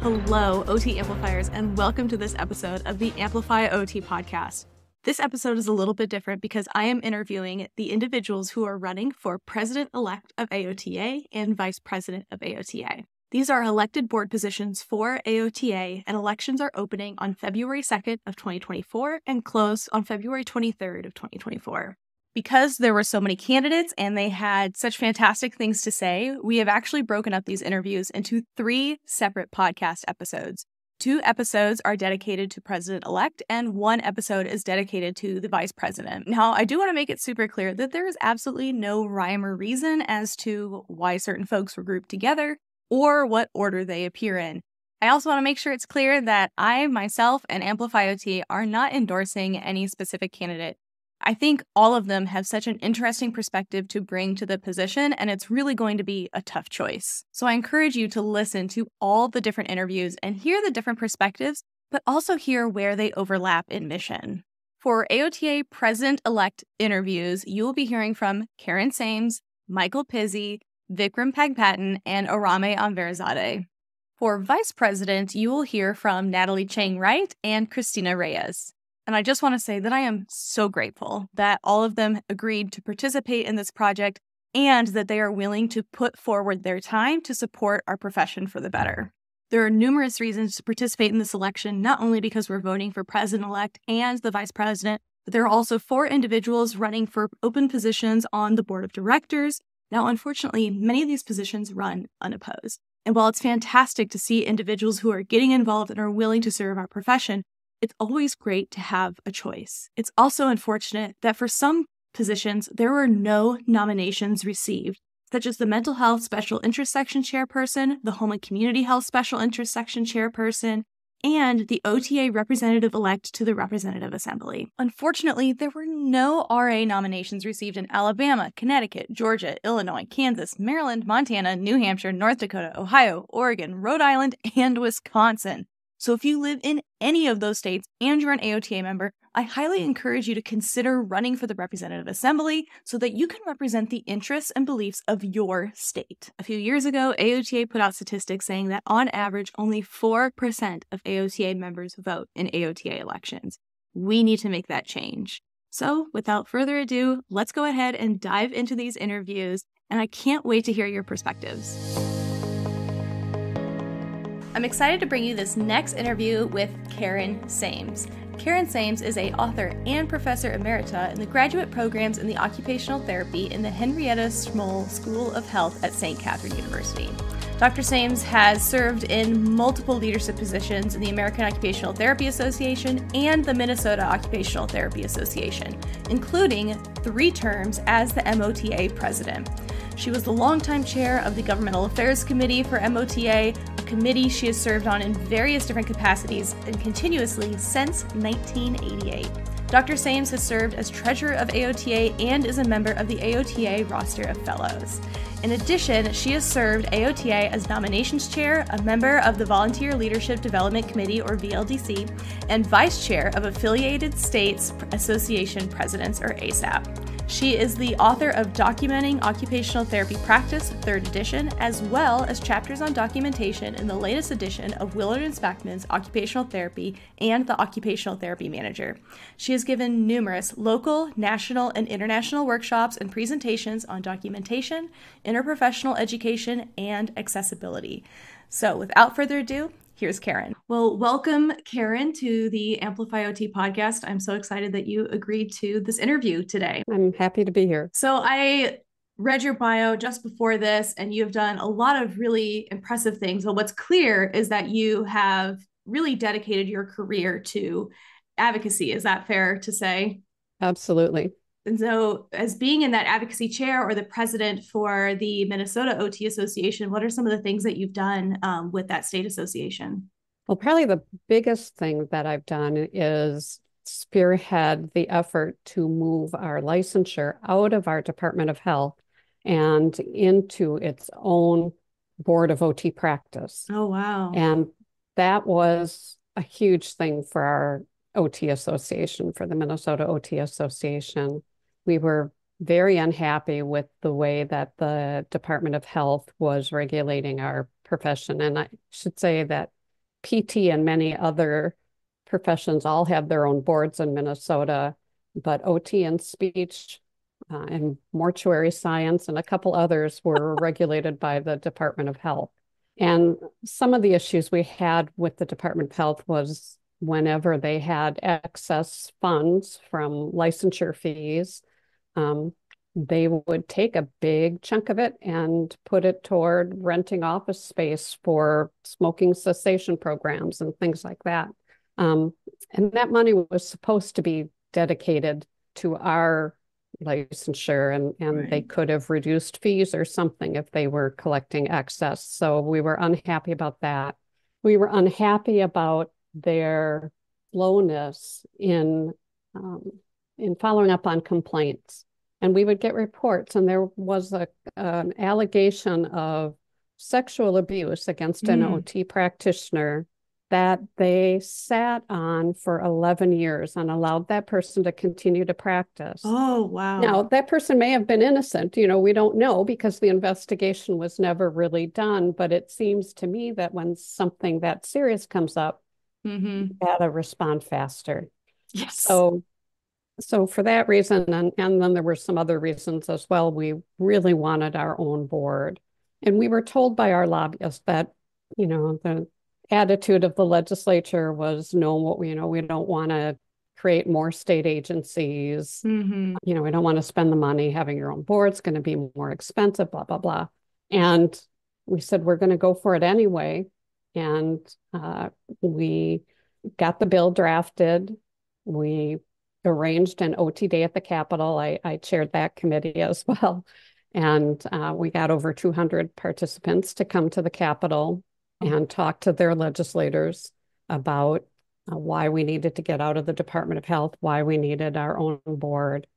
Hello, OT amplifiers, and welcome to this episode of the Amplify OT podcast. This episode is a little bit different because I am interviewing the individuals who are running for President-elect of AOTA and Vice President of AOTA. These are elected board positions for AOTA, and elections are opening on February 2nd of 2024 and close on February 23rd of 2024. Because there were so many candidates and they had such fantastic things to say, we have actually broken up these interviews into 3 separate podcast episodes. 2 episodes are dedicated to President-elect, and 1 episode is dedicated to the Vice President. Now, I do want to make it super clear that there is absolutely no rhyme or reason as to why certain folks were grouped together or what order they appear in. I also want to make sure it's clear that I, myself, and Amplify OT are not endorsing any specific candidate. I think all of them have such an interesting perspective to bring to the position, and it's really going to be a tough choice. So I encourage you to listen to all the different interviews and hear the different perspectives, but also hear where they overlap in mission. For AOTA President-elect interviews, you will be hearing from Karen Sames, Michael Pizzi, Vikram Pagpatan, and Arameh Anverzadeh. For Vice President, you will hear from Natalie Chang-Wright and Christina Reyes. And I just want to say that I am so grateful that all of them agreed to participate in this project and that they are willing to put forward their time to support our profession for the better. There are numerous reasons to participate in this election, not only because we're voting for President-elect and the Vice President, but there are also 4 individuals running for open positions on the board of directors. Now, unfortunately, many of these positions run unopposed. And while it's fantastic to see individuals who are getting involved and are willing to serve our profession, it's always great to have a choice. It's also unfortunate that for some positions, there were no nominations received, such as the Mental Health Special Interest Section Chairperson, the Home and Community Health Special Interest Section Chairperson, and the OTA Representative-elect to the Representative Assembly. Unfortunately, there were no RA nominations received in Alabama, Connecticut, Georgia, Illinois, Kansas, Maryland, Montana, New Hampshire, North Dakota, Ohio, Oregon, Rhode Island, and Wisconsin. So if you live in any of those states and you're an AOTA member, I highly encourage you to consider running for the Representative Assembly so that you can represent the interests and beliefs of your state. A few years ago, AOTA put out statistics saying that on average, only 4% of AOTA members vote in AOTA elections. We need to make that change. So without further ado, let's go ahead and dive into these interviews, and I can't wait to hear your perspectives. I'm excited to bring you this next interview with Karen Sames. Karen Sames is an author and professor emerita in the graduate programs in the occupational therapy in the Henrietta Schmoll School of Health at St. Catherine University. Dr. Sames has served in multiple leadership positions in the American Occupational Therapy Association and the Minnesota Occupational Therapy Association, including 3 terms as the MOTA president. She was the longtime chair of the Governmental Affairs Committee for MOTA, a committee she has served on in various different capacities and continuously since 1988. Dr. Sames has served as treasurer of AOTA and is a member of the AOTA roster of fellows. In addition, she has served AOTA as nominations chair, a member of the Volunteer Leadership Development Committee, or VLDC, and vice chair of Affiliated States Association Presidents, or ASAP. She is the author of Documenting Occupational Therapy Practice, 3rd edition, as well as chapters on documentation in the latest edition of Willard and Spackman's Occupational Therapy and the Occupational Therapy Manager. She has given numerous local, national, and international workshops and presentations on documentation, interprofessional education, and accessibility. So without further ado, here's Karen. Well, welcome, Karen, to the Amplify OT podcast. I'm so excited that you agreed to this interview today. I'm happy to be here. So I read your bio just before this, and you have done a lot of really impressive things. But what's clear is that you have really dedicated your career to advocacy. Is that fair to say? Absolutely. And so as being in that advocacy chair or the president for the Minnesota OT Association, what are some of the things that you've done with that state association? Well, probably the biggest thing that I've done is spearhead the effort to move our licensure out of our Department of Health and into its own board of OT practice. Oh, wow. And that was a huge thing for our OT Association, for the Minnesota OT Association. We were very unhappy with the way that the Department of Health was regulating our profession. And I should say that PT and many other professions all have their own boards in Minnesota, but OT and speech and mortuary science and a couple others were regulated by the Department of Health. And some of the issues we had with the Department of Health was whenever they had excess funds from licensure fees, they would take a big chunk of it and put it toward renting office space for smoking cessation programs and things like that. And that money was supposed to be dedicated to our licensure, and they could have reduced fees or something if they were collecting excess. So we were unhappy about that. We were unhappy about their slowness in following up on complaints. And we would get reports, and there was an allegation of sexual abuse against an OT practitioner that they sat on for 11 years and allowed that person to continue to practice. Oh, wow. Now, that person may have been innocent. We don't know because the investigation was never really done. But it seems to me that when something that serious comes up, you gotta respond faster. Yes. So for that reason, and then there were some other reasons as well, we really wanted our own board. And we were told by our lobbyists that, the attitude of the legislature was, no, we don't want to create more state agencies. We don't want to spend the money. Having your own board is going to be more expensive, blah, blah, blah. And we said, we're going to go for it anyway. And we got the bill drafted. We arranged an OT day at the Capitol. I chaired that committee as well. And we got over 200 participants to come to the Capitol and talk to their legislators about why we needed to get out of the Department of Health, why we needed our own board.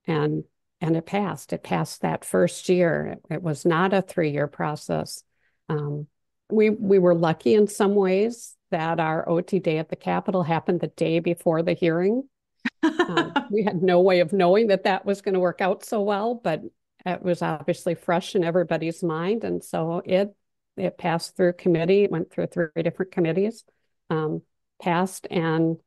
And it passed. It passed that first year. It was not a 3-year process. We were lucky in some ways that our OT day at the Capitol happened the day before the hearing. We had no way of knowing that was going to work out so well, but it was obviously fresh in everybody's mind. And so it passed through committee, went through 3 different committees, passed and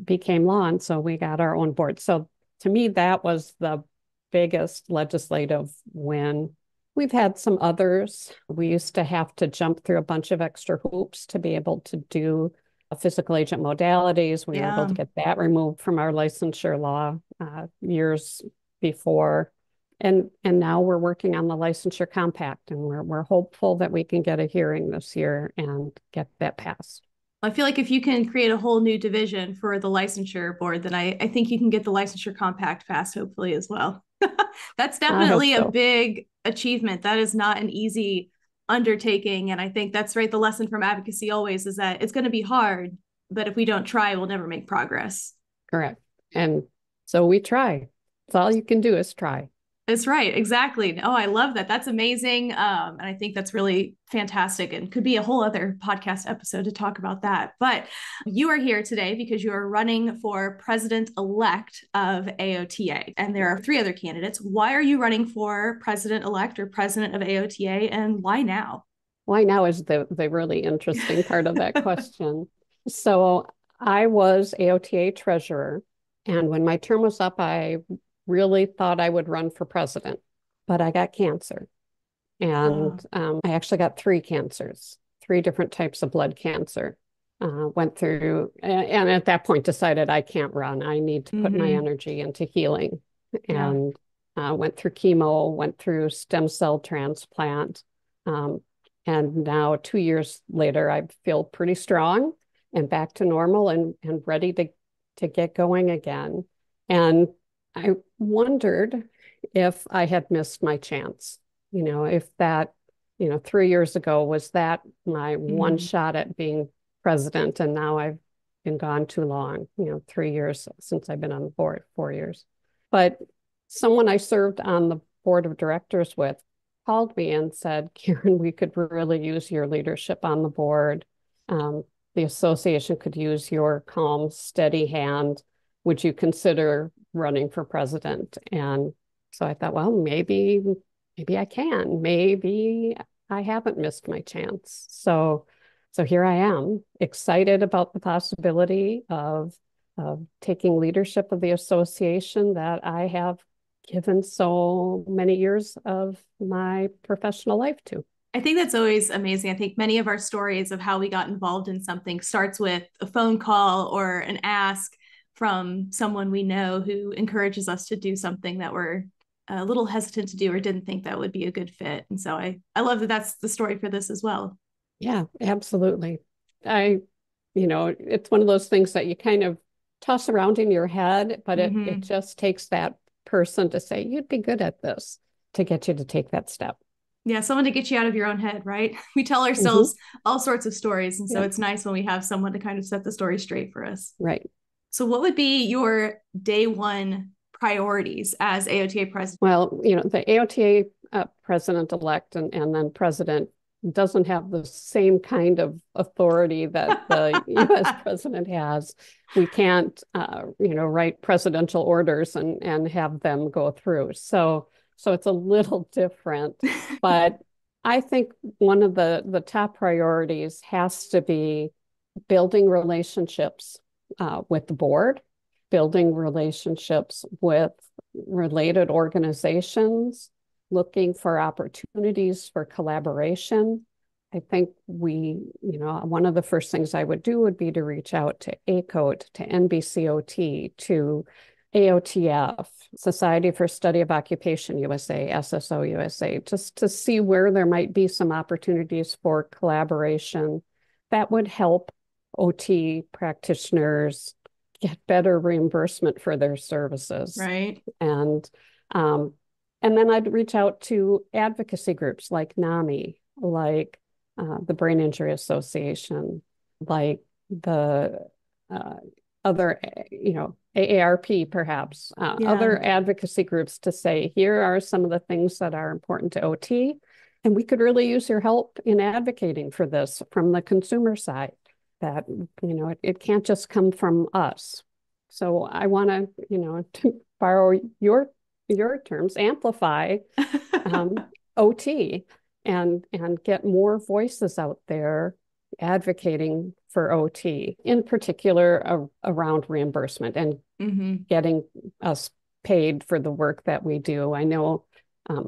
became law. And so we got our own board. So to me, that was the biggest legislative win. We've had some others. We used to have to jump through a bunch of extra hoops to be able to do physical agent modalities. We were able to get that removed from our licensure law years before. And now we're working on the licensure compact, and we're hopeful that we can get a hearing this year and get that passed. I feel like if you can create a whole new division for the licensure board, then I think you can get the licensure compact passed, hopefully, as well. That's definitely a big achievement. That is not an easy undertaking. And I think that's right. The lesson from advocacy always is that it's going to be hard, but if we don't try, we'll never make progress. Correct. And so we try. That's all you can do is try. That's right. Exactly. Oh, I love that. That's amazing. And I think that's really fantastic and could be a whole other podcast episode to talk about that. But you are here today because you are running for president-elect of AOTA. And there are 3 other candidates. Why are you running for president-elect or president of AOTA, and why now? Why now is the really interesting part of that question. So I was AOTA treasurer. And when my term was up, I really thought I would run for president, but I got cancer. And I actually got 3 cancers, 3 different types of blood cancer. Went through, and at that point decided I can't run. I need to put my energy into healing. And went through chemo, went through stem cell transplant. And now 2 years later, I feel pretty strong and back to normal and ready to get going again. And I wondered if I had missed my chance, if that, 3 years ago, was that my one shot at being president? And now I've been gone too long, 3 years since I've been on the board, 4 years. But someone I served on the board of directors with called me and said, Karen, we could really use your leadership on the board. The association could use your calm, steady hand. Would you consider running for president? And so I thought, well, maybe I can. Maybe I haven't missed my chance. So So here I am, excited about the possibility of taking leadership of the association that I have given so many years of my professional life to. I think that's always amazing. I think many of our stories of how we got involved in something starts with a phone call or an ask from someone we know who encourages us to do something that we're a little hesitant to do or didn't think that would be a good fit. And so I love that that's the story for this as well. Yeah, absolutely. It's one of those things that you kind of toss around in your head, but it just takes that person to say, you'd be good at this, to get you to take that step. Yeah, someone to get you out of your own head, right? We tell ourselves all sorts of stories. And so it's nice when we have someone to kind of set the story straight for us. Right. So what would be your day one priorities as AOTA president? Well, the AOTA president-elect and then president doesn't have the same kind of authority that the U.S. president has. We can't, write presidential orders and have them go through. So it's a little different. But I think one of the top priorities has to be building relationships with the board, building relationships with related organizations, looking for opportunities for collaboration. I think one of the first things I would do would be to reach out to ACOT, to NBCOT, to AOTF, Society for Study of Occupation USA, SSO USA, just to see where there might be some opportunities for collaboration that would help OT practitioners get better reimbursement for their services. Right. And then I'd reach out to advocacy groups like NAMI, like the Brain Injury Association, like the other, AARP perhaps, other advocacy groups to say, here are some of the things that are important to OT. And we could really use your help in advocating for this from the consumer side, that, it can't just come from us. So I want to borrow your terms, amplify OT and get more voices out there advocating for OT, in particular around reimbursement and getting us paid for the work that we do. I know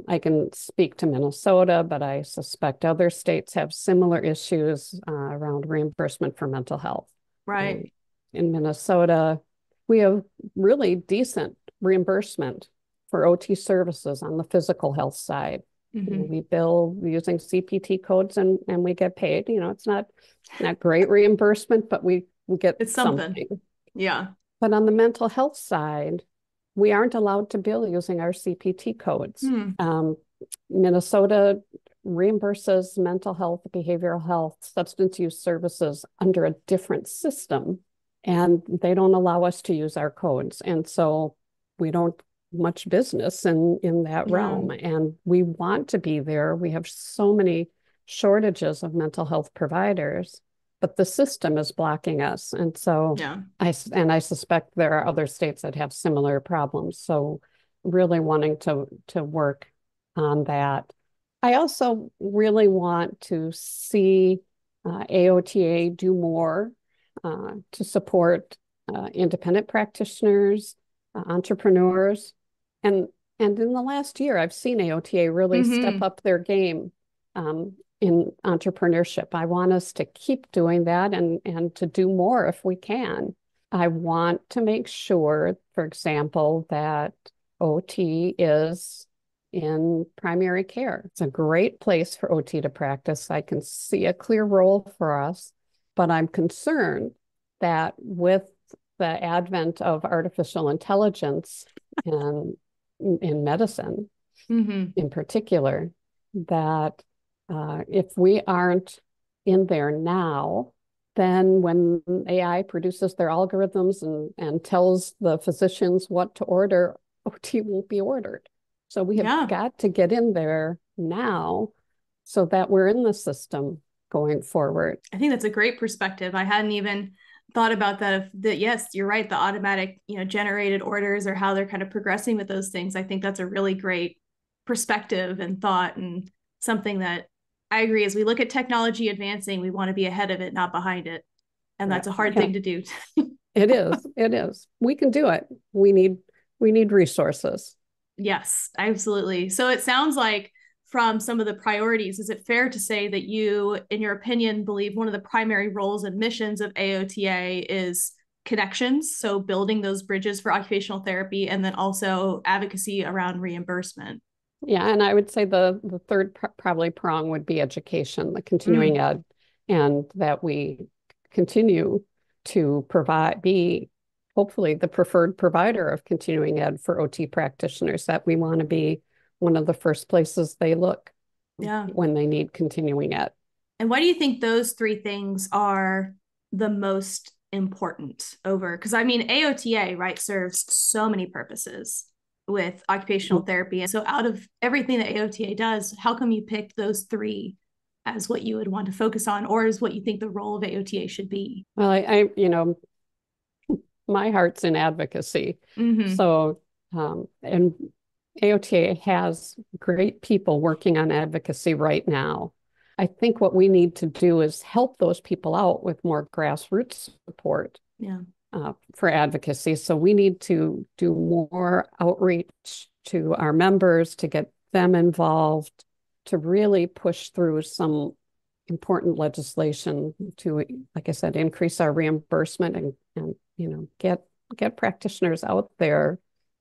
I can speak to Minnesota, but I suspect other states have similar issues around reimbursement for mental health. Right. In Minnesota, we have really decent reimbursement for OT services on the physical health side. We bill using CPT codes and we get paid. It's not great reimbursement, but we get it's something. Yeah. But on the mental health side, we aren't allowed to bill using our CPT codes. Minnesota reimburses mental health, behavioral health, substance use services under a different system, and they don't allow us to use our codes. And so we don't much business in that realm. And we want to be there. We have so many shortages of mental health providers, but the system is blocking us. And so I suspect there are other states that have similar problems. So really wanting to work on that. I also really want to see AOTA do more to support independent practitioners, entrepreneurs. And in the last year, I've seen AOTA really step up their game in entrepreneurship. I want us to keep doing that and to do more if we can. I want to make sure, for example, that OT is in primary care. It's a great place for OT to practice. I can see a clear role for us, but I'm concerned that with the advent of artificial intelligence and in medicine in particular, that if we aren't in there now, then when AI produces their algorithms and tells the physicians what to order, OT won't be ordered. So we have got to get in there now so that we're in the system going forward. I think that's a great perspective. I hadn't even thought about that. Yes, you're right. The automatic, generated orders or how they're kind of progressing with those things. I think that's a really great perspective and thought, and something that I agree. As we look at technology advancing, we want to be ahead of it, not behind it. And that's a hard thing to do. It is. It is. We can do it. We need resources. Yes, absolutely. So it sounds like from some of the priorities, is it fair to say that you, in your opinion, believe one of the primary roles and missions of AOTA is connections? So building those bridges for occupational therapy, and then also advocacy around reimbursement. Yeah, and I would say the third probably prong would be education, the continuing ed, and that we continue to be hopefully the preferred provider of continuing ed for OT practitioners, that we want to be one of the first places they look when they need continuing ed. And why do you think those three things are the most important over? Because I mean, AOTA, right, serves so many purposes with occupational therapy. And so out of everything that AOTA does, how come you picked those three as what you would want to focus on, or is what you think the role of AOTA should be? Well, I my heart's in advocacy. So, and AOTA has great people working on advocacy right now. I think what we need to do is help those people out with more grassroots support for advocacy. So we need to do more outreach to our members to get them involved, to really push through some important legislation to, like I said, increase our reimbursement and get practitioners out there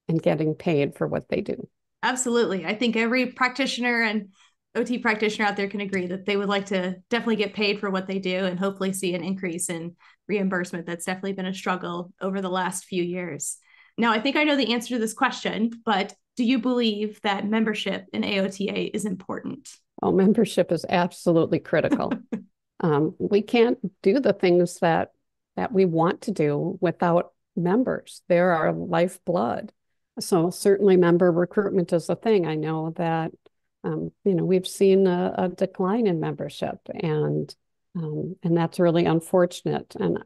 and getting paid for what they do. Absolutely. I think every practitioner and OT practitioner out there can agree that they would like to definitely get paid for what they do and hopefully see an increase in reimbursement. That's definitely been a struggle over the last few years. Now, I think I know the answer to this question, but do you believe that membership in AOTA is important? Oh, membership is absolutely critical. We can't do the things that we want to do without members. They're our lifeblood. So certainly member recruitment is a thing. I know that we've seen a decline in membership, and that's really unfortunate. And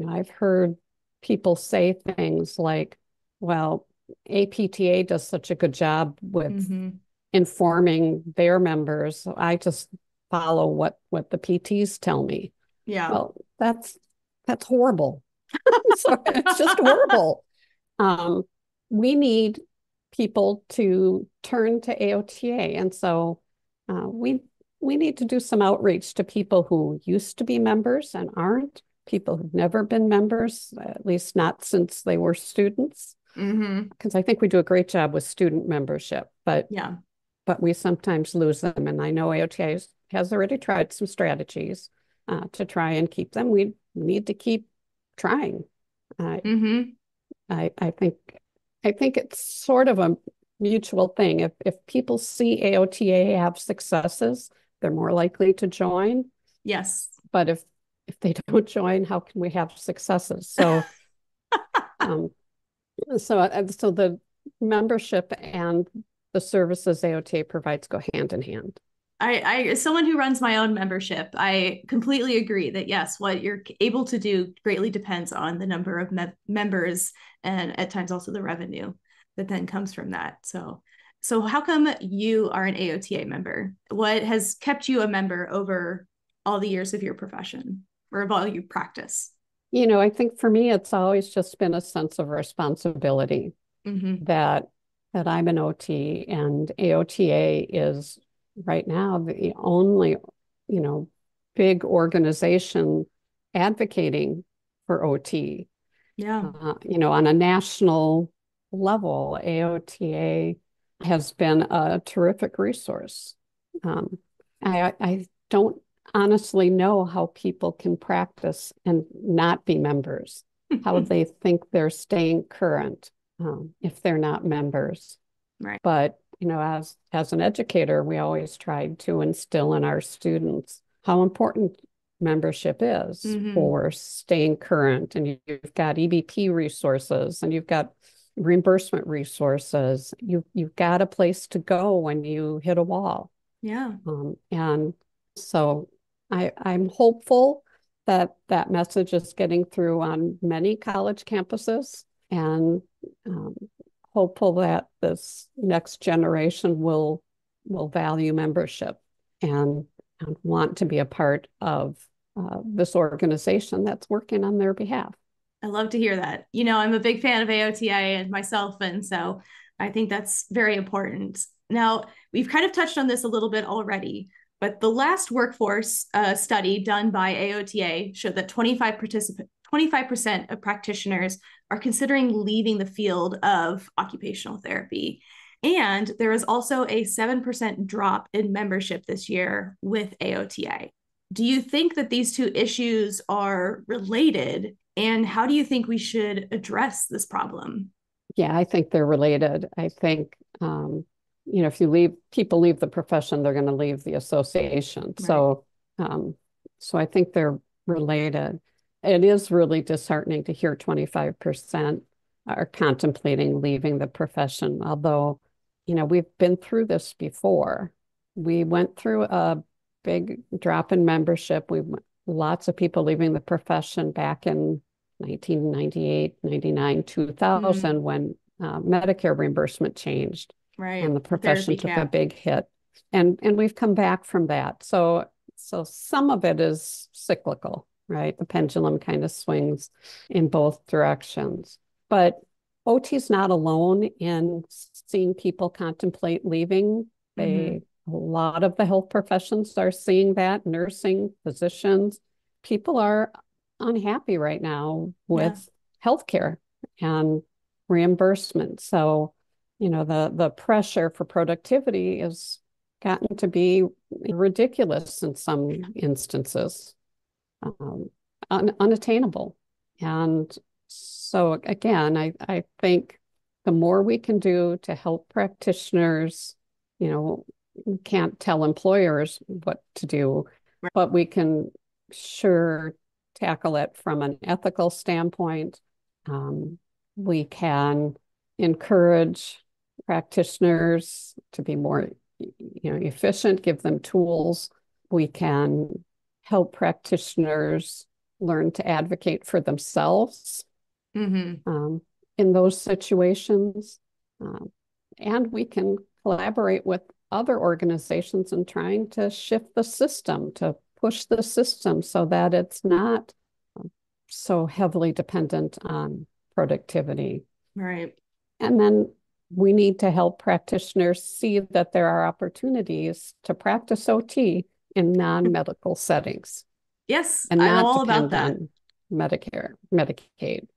I've heard people say things like, well, APTA does such a good job with informing their members. I just follow what the PTs tell me. Yeah. Well, that's horrible. So it's just horrible. We need people to turn to AOTA, and so we need to do some outreach to people who used to be members and aren't, people who've never been members, at least not since they were students. Because I think we do a great job with student membership, but we sometimes lose them. And I know AOTA has already tried some strategies to try and keep them. We need to keep trying. I think it's sort of a mutual thing. If people see AOTA have successes, they're more likely to join. Yes. But if they don't join, how can we have successes? So, so the membership and the services AOTA provides go hand in hand. I, as someone who runs my own membership, I completely agree that yes, what you're able to do greatly depends on the number of members and at times also the revenue that then comes from that. So how come you are an AOTA member? What has kept you a member over all the years of your profession or of all your practice? I think for me, it's always just been a sense of responsibility that I'm an OT, and AOTA is right now the only, big organization advocating for OT. Yeah. On a national level, AOTA has been a terrific resource. I don't honestly know how people can practice and not be members, how they think they're staying current if they're not members. Right. But as an educator, we always tried to instill in our students how important membership is for staying current. And you've got EBP resources, and you've got reimbursement resources. You've got a place to go when you hit a wall. Yeah. And so I'm hopeful that message is getting through on many college campuses, and hopeful that this next generation will value membership and and want to be a part of this organization that's working on their behalf. I love to hear that. I'm a big fan of AOTA and myself, and so I think that's very important. Now, we've kind of touched on this a little bit already, but the last workforce study done by AOTA showed that 25% of practitioners are considering leaving the field of occupational therapy. And there is also a 7% drop in membership this year with AOTA. Do you think that these two issues are related? And how do you think we should address this problem? Yeah, I think they're related. I think, if people leave the profession, they're going to leave the association. Right. So I think they're related. It is really disheartening to hear 25% are contemplating leaving the profession, although, we've been through this before. We went through a big drop in membership. Lots of people leaving the profession back in 1998, 99, 2000 when Medicare reimbursement changed. Right. And the profession took a big hit. And we've come back from that. So some of it is cyclical, right? The pendulum kind of swings in both directions. But OT is not alone in seeing people contemplate leaving. A lot of the health professions are seeing that, nursing, physicians. People are unhappy right now with healthcare and reimbursement. So, the pressure for productivity has gotten to be ridiculous in some instances, unattainable. And so again, I think the more we can do to help practitioners, we can't tell employers what to do, but we can sure tackle it from an ethical standpoint. We can encourage practitioners to be more efficient, give them tools. We can help practitioners learn to advocate for themselves in those situations. And we can collaborate with other organizations in trying to shift the system, to push the system so that it's not so heavily dependent on productivity. Right. And then we need to help practitioners see that there are opportunities to practice OT in non-medical settings. Yes, and I'm not all depend about that. on Medicare, Medicaid.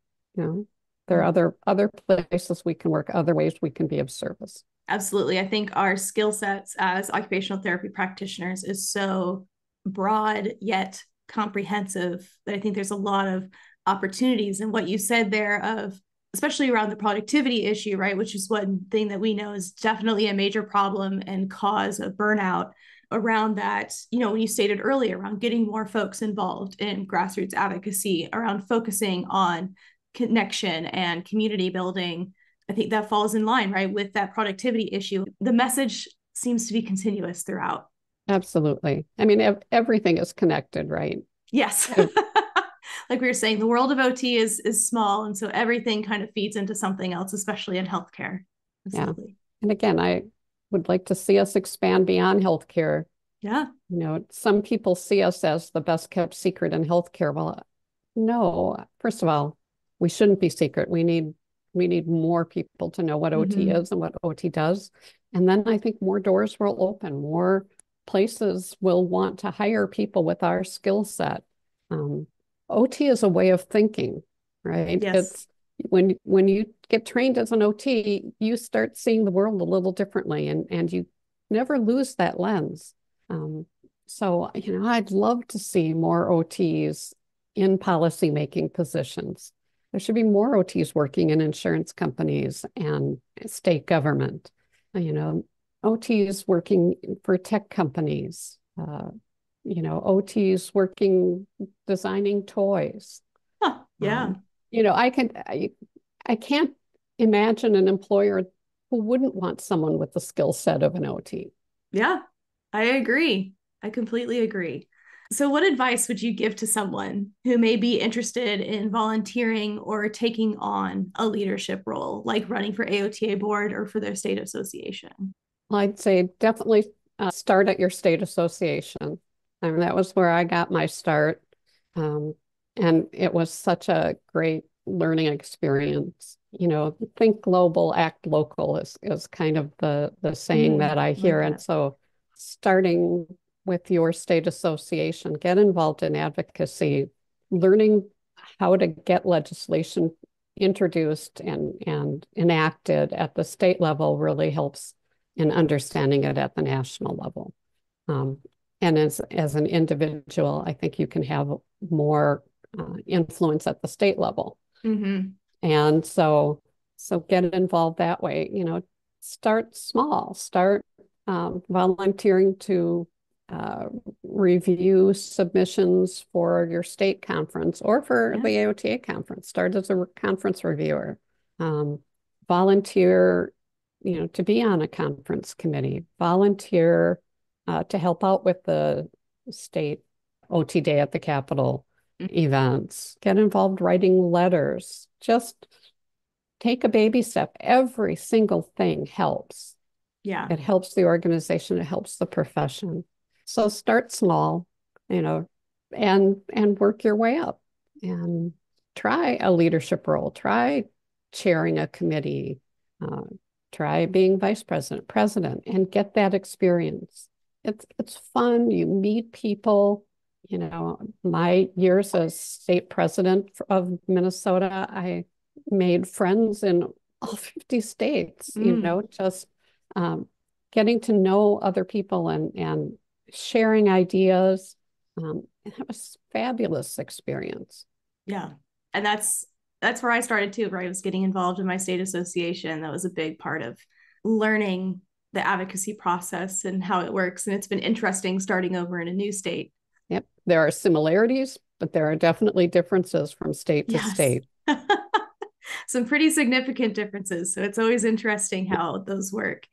There are other places we can work, other ways we can be of service. Absolutely. I think our skill sets as occupational therapy practitioners is so broad yet comprehensive that I think there's a lot of opportunities. And what you said there of, especially around the productivity issue, right, which is one thing that we know is definitely a major problem and cause of burnout around that, when you stated earlier around getting more folks involved in grassroots advocacy, around focusing on connection and community building. I think that falls in line, right, with that productivity issue. The message seems to be continuous throughout. Absolutely. I mean, everything is connected, right? Yes. Like we were saying, the world of OT is small. And so everything kind of feeds into something else, especially in healthcare. Absolutely. Yeah. And again, I would like to see us expand beyond healthcare. Yeah. Some people see us as the best kept secret in healthcare. Well, no, first of all, we shouldn't be secret. We need more people to know what OT is and what OT does. And then I think more doors will open, more places will want to hire people with our skill set. OT is a way of thinking, right? Yes. It's when you get trained as an OT, you start seeing the world a little differently, and you never lose that lens. So, I'd love to see more OTs in policymaking positions. There should be more OTs working in insurance companies and state government. OTs working for tech companies. OTs working designing toys. Huh, yeah. I can't imagine an employer who wouldn't want someone with the skill set of an OT. Yeah, I agree. I completely agree. So what advice would you give to someone who may be interested in volunteering or taking on a leadership role, like running for AOTA board or for their state association? I'd say definitely start at your state association. I mean, that was where I got my start. Um, and it was such a great learning experience. Think global, act local is kind of the saying that I Love hear. And that. so starting with your state association, get involved in advocacy, learning how to get legislation introduced and enacted at the state level really helps in understanding it at the national level. Um, and as an individual, I think you can have more influence at the state level. Mm-hmm. And so get involved that way. Start small. Start volunteering to review submissions for your state conference or for the AOTA conference. Start as a conference reviewer. Volunteer, to be on a conference committee. Volunteer to help out with the state OT Day at the Capitol events. Get involved writing letters. Just take a baby step. Every single thing helps. Yeah. It helps the organization. It helps the profession. So start small, and work your way up and try a leadership role. Try chairing a committee. Try being vice president, president, and get that experience. It's fun. You meet people. My years as state president of Minnesota, I made friends in all 50 states, just getting to know other people and sharing ideas. That was a fabulous experience. Yeah. And that's where I started too, where I was getting involved in my state association. That was a big part of learning the advocacy process and how it works. And it's been interesting starting over in a new state. Yep. There are similarities, but there are definitely differences from state to state. Some pretty significant differences. So it's always interesting how those work.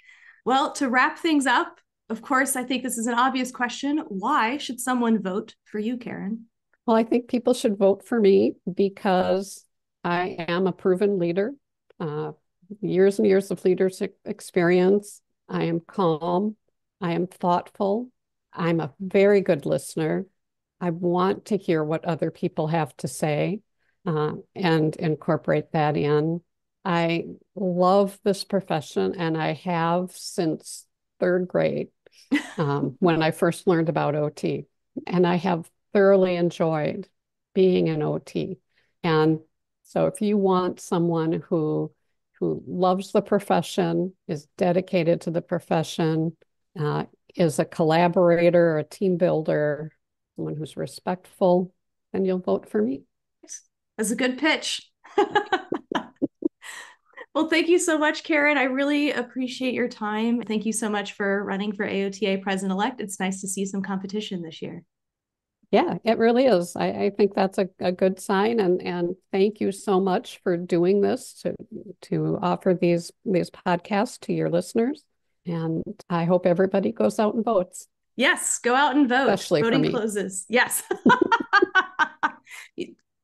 Well, to wrap things up, of course, I think this is an obvious question. Why should someone vote for you, Karen? Well, I think people should vote for me because I am a proven leader, years and years of leadership experience. I am calm. I am thoughtful. I'm a very good listener. I want to hear what other people have to say and incorporate that in. I love this profession, and I have since third grade when I first learned about OT. And I have thoroughly enjoyed being an OT. And so if you want someone who loves the profession, is dedicated to the profession, is a collaborator, a team builder, someone who's respectful, then you'll vote for me. That's a good pitch. Well, thank you so much, Karen. I really appreciate your time. Thank you so much for running for AOTA President-elect. It's nice to see some competition this year. Yeah, it really is. I think that's a good sign. And thank you so much for doing this to offer these podcasts to your listeners. And I hope everybody goes out and votes. Yes, go out and vote. Especially Voting for me. Closes. Yes.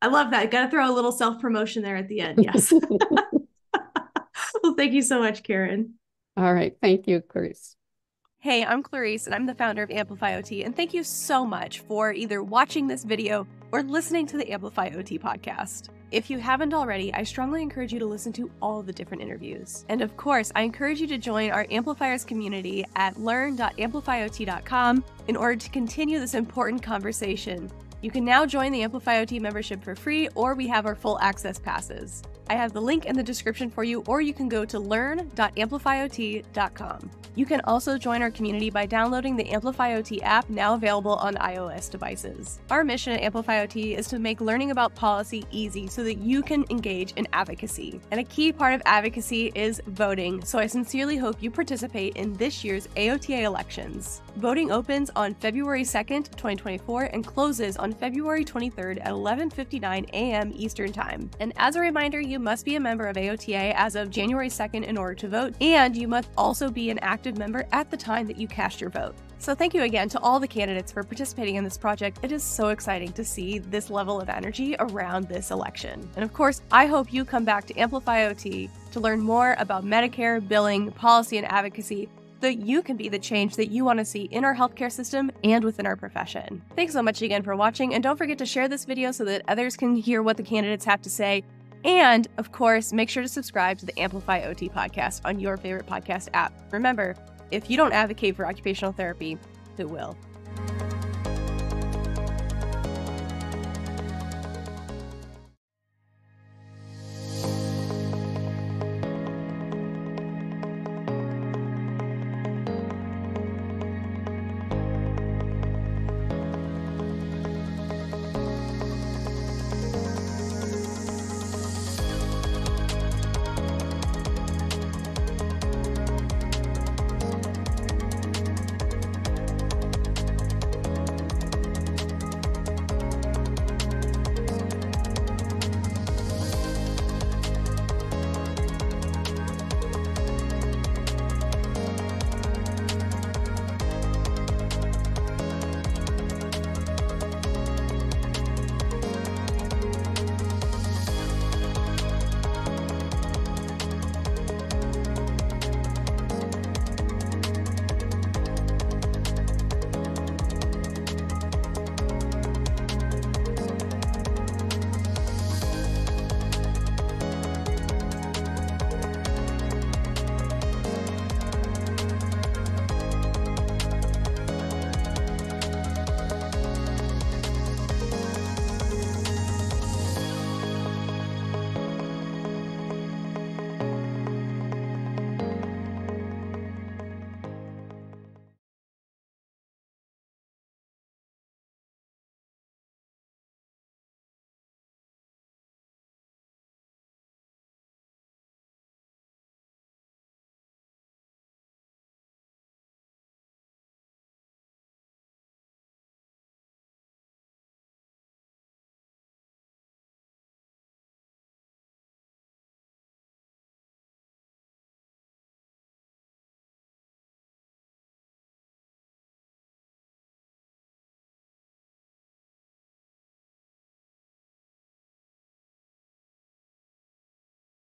I love that. Got to throw a little self-promotion there at the end. Yes. Well, thank you so much, Karen. All right. Thank you, Clarice. Hey, I'm Clarice, and I'm the founder of Amplify OT, and thank you so much for either watching this video or listening to the Amplify OT podcast. If you haven't already, I strongly encourage you to listen to all the different interviews. And of course, I encourage you to join our Amplifiers community at learn.amplifyot.com in order to continue this important conversation. You can now join the Amplify OT membership for free, or we have our full access passes. I have the link in the description for you, or you can go to learn.amplifyot.com. You can also join our community by downloading the Amplify OT app, now available on iOS devices. Our mission at Amplify OT is to make learning about policy easy so that you can engage in advocacy. And a key part of advocacy is voting, so I sincerely hope you participate in this year's AOTA elections. Voting opens on February 2nd, 2024 and closes on February 23rd at 11:59 a.m. Eastern Time. And as a reminder, you must be a member of AOTA as of January 2nd in order to vote, and you must also be an active member at the time that you cast your vote. So thank you again to all the candidates for participating in this project. It is so exciting to see this level of energy around this election. And of course, I hope you come back to Amplify OT to learn more about Medicare, billing, policy, and advocacy. so that you can be the change that you want to see in our healthcare system and within our profession. Thanks so much again for watching, and don't forget to share this video so that others can hear what the candidates have to say. And, of course, make sure to subscribe to the Amplify OT podcast on your favorite podcast app. Remember, if you don't advocate for occupational therapy, who will?